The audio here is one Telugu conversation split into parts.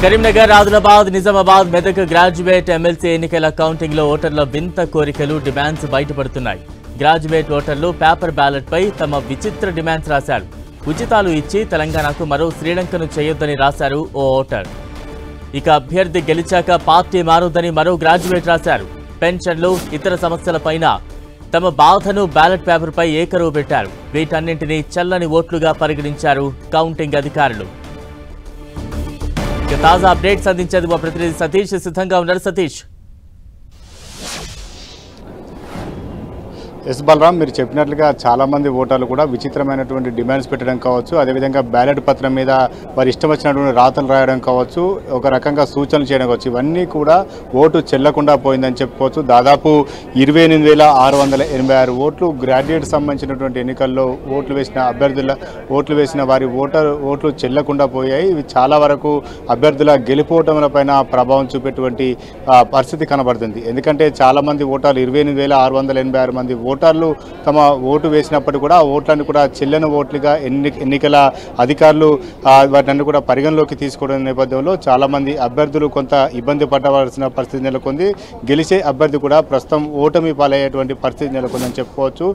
కరీంనగర్, ఆదిలాబాద్, నిజామాబాద్, మెదక్ గ్రాడ్యుయేట్ ఎమ్మెల్సీ ఎన్నికల కౌంటింగ్ లో ఓటర్ల వింత కోరికలు, డిమాండ్స్ బయటపడుతున్నాయి. గ్రాడ్యుయేట్ ఓటర్లు పేపర్ బ్యాలెట్ పై తమ విచిత్ర డిమాండ్స్ రాశారు. ఉచితాలు ఇచ్చి తెలంగాణకు మరో శ్రీలంకను చేయొద్దని రాశారు ఓ ఓటర్. ఇక అభ్యర్థి గెలిచాక పార్టీ మారొద్దని మరో గ్రాడ్యుయేట్ రాశారు. పెన్షన్లు, ఇతర సమస్యలపైన తమ బాధను బ్యాలెట్ పేపర్ పై ఏకరువు పెట్టారు. వీటన్నింటినీ చల్లని ఓట్లుగా పరిగణించారు కౌంటింగ్ అధికారులు. తాజా అప్డేట్స్ అందించేందుకు మా ప్రతినిధి సతీష్ సిద్ధంగా ఉన్నారు. సతీష్. ఎస్ బలరాం, మీరు చెప్పినట్లుగా చాలామంది ఓటర్లు కూడా విచిత్రమైనటువంటి డిమాండ్స్ పెట్టడం కావచ్చు, అదేవిధంగా బ్యాలెట్ పత్రం మీద వారి ఇష్టం వచ్చినటువంటి రాతలు రాయడం కావచ్చు, ఒక రకంగా సూచనలు చేయడం కావచ్చు, ఇవన్నీ కూడా ఓటు చెల్లకుండా పోయిందని చెప్పుకోవచ్చు. దాదాపు 28,686 ఓట్లు గ్రాడ్యుయేట్ సంబంధించినటువంటి ఎన్నికల్లో ఓట్లు వేసిన వారి ఓట్లు చెల్లకుండా పోయాయి. ఇవి చాలా వరకు అభ్యర్థుల గెలుపోవటంపైన ప్రభావం చూపేటువంటి పరిస్థితి కనబడుతుంది. ఎందుకంటే చాలామంది ఓటర్లు 28,686 మంది ఓటర్లు తమ ఓటు వేసినప్పటికీ కూడా ఆ ఓట్లను కూడా చెల్లని ఓట్లుగా ఎన్నికల అధికారులు వాటిని కూడా పరిగణలోకి తీసుకోవడం నేపథ్యంలో చాలామంది అభ్యర్థులు కొంత ఇబ్బంది పడవలసిన పరిస్థితి నెలకొంది. గెలిచే అభ్యర్థి కూడా ప్రస్తుతం ఓటమి పాలయ్యేటువంటి పరిస్థితి నెలకొందని చెప్పుకోవచ్చు.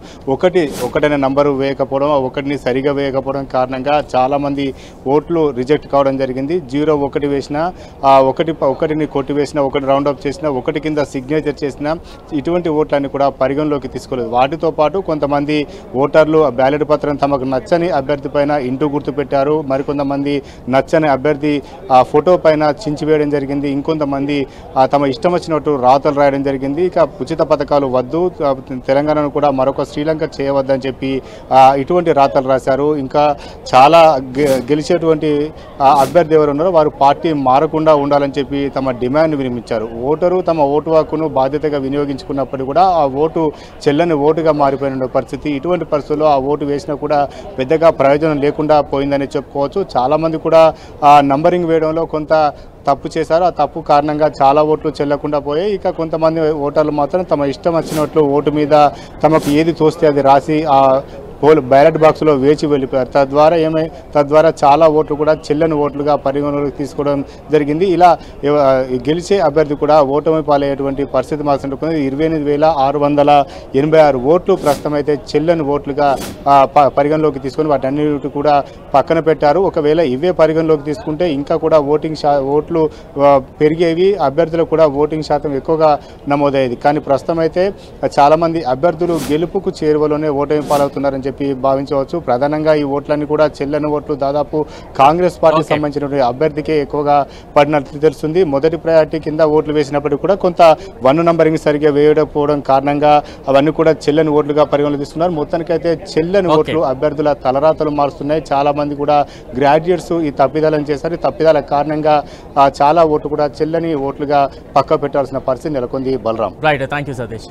ఒకటైన నంబరు వేయకపోవడం, ఒకటిని సరిగా వేయకపోవడం కారణంగా చాలామంది ఓట్లు రిజెక్ట్ కావడం జరిగింది. 0-1 వేసినా, ఒకటిని కొట్టి వేసినా, ఒకటి రౌండప్ చేసినా, ఒకటి కింద సిగ్నేచర్ చేసినా ఇటువంటి ఓట్లన్నీ కూడా పరిగణలోకి తీసుకోలేదు. వాటితో పాటు కొంతమంది ఓటర్లు బ్యాలెట్ పత్రం తమకు నచ్చని అభ్యర్థి పైన ఇంటూ గుర్తు పెట్టారు. మరికొంతమంది నచ్చని అభ్యర్థి ఫోటో పైన చించివేయడం జరిగింది. ఇంకొంతమంది తమ ఇష్టం వచ్చినట్టు రాతలు రాయడం జరిగింది. ఇక ఉచిత పథకాలు వద్దు, తెలంగాణను కూడా మరొక శ్రీలంక చేయవద్దని చెప్పి ఇటువంటి రాతలు రాశారు. ఇంకా చాలా గెలిచేటువంటి అభ్యర్థి ఎవరు ఉన్నారో వారు పార్టీ మారకుండా ఉండాలని చెప్పి తమ డిమాండ్ వినిపించారు. ఓటరు తమ ఓటు హక్కును బాధ్యతగా వినియోగించుకున్నప్పటికీ కూడా ఆ ఓటు చెల్లని ఓటుగా మారిపోయిన పరిస్థితి. ఇటువంటి పరిస్థితుల్లో ఆ ఓటు వేసినా కూడా పెద్దగా ప్రయోజనం లేకుండా పోయిందని చెప్పుకోవచ్చు. చాలామంది కూడా నంబరింగ్ వేయడంలో కొంత తప్పు చేశారు. ఆ తప్పు కారణంగా చాలా ఓట్లు చెల్లకుండా పోయాయి. ఇక కొంతమంది ఓటర్లు మాత్రం తమ ఇష్టం వచ్చినట్లు ఓటు మీద తమకు ఏది తోస్తే అది రాసి బ్యాలెట్ బాక్స్లో వేచి వెళ్ళిపోయారు. తద్వారా చాలా ఓట్లు కూడా చెల్లని ఓట్లుగా పరిగణలోకి తీసుకోవడం జరిగింది. ఇలా గెలిచే అభ్యర్థి కూడా ఓటమి పాలయ్యేటువంటి పరిస్థితి మాత్రం 28,686 ఓట్లు ప్రస్తుతం అయితే చెల్లని ఓట్లుగా పరిగణలోకి తీసుకొని వాటన్నిటి కూడా పక్కన పెట్టారు. ఒకవేళ ఇవే పరిగణలోకి తీసుకుంటే ఇంకా కూడా ఓట్లు పెరిగేవి, అభ్యర్థులకు కూడా ఓటింగ్ శాతం ఎక్కువగా నమోదయ్యేది. కానీ ప్రస్తుతం అయితే చాలామంది అభ్యర్థులు గెలుపుకు చేరువలోనే ఓటమి పాలవుతున్నారని చెప్పి భావించవచ్చు. ప్రధానంగా ఈ ఓట్లన్నీ కూడా చెల్లని ఓట్లు దాదాపు కాంగ్రెస్ పార్టీకి సంబంధించిన అభ్యర్థికే ఎక్కువగా పడినట్లు తెలుస్తుంది. మొదటి ప్రయారిటీ కింద ఓట్లు వేసినప్పటికీ కూడా కొంత 1 నంబరింగ్ సరిగ్గా వేయకపోవడం కారణంగా అవన్నీ కూడా చెల్లని ఓట్లుగా పరిగణలో తీసుకున్నారు. మొత్తానికైతే చెల్లని ఓట్లు అభ్యర్థుల తలరాతలు మారుస్తున్నాయి. చాలా మంది కూడా గ్రాడ్యుయేట్స్ ఈ తప్పిదాలను చేశారు. ఈ తప్పిదాల కారణంగా చాలా ఓట్లు కూడా చెల్లని ఓట్లుగా పక్క పెట్టాల్సిన పరిస్థితి నెలకొంది. Balaram. Right, thank you Satish.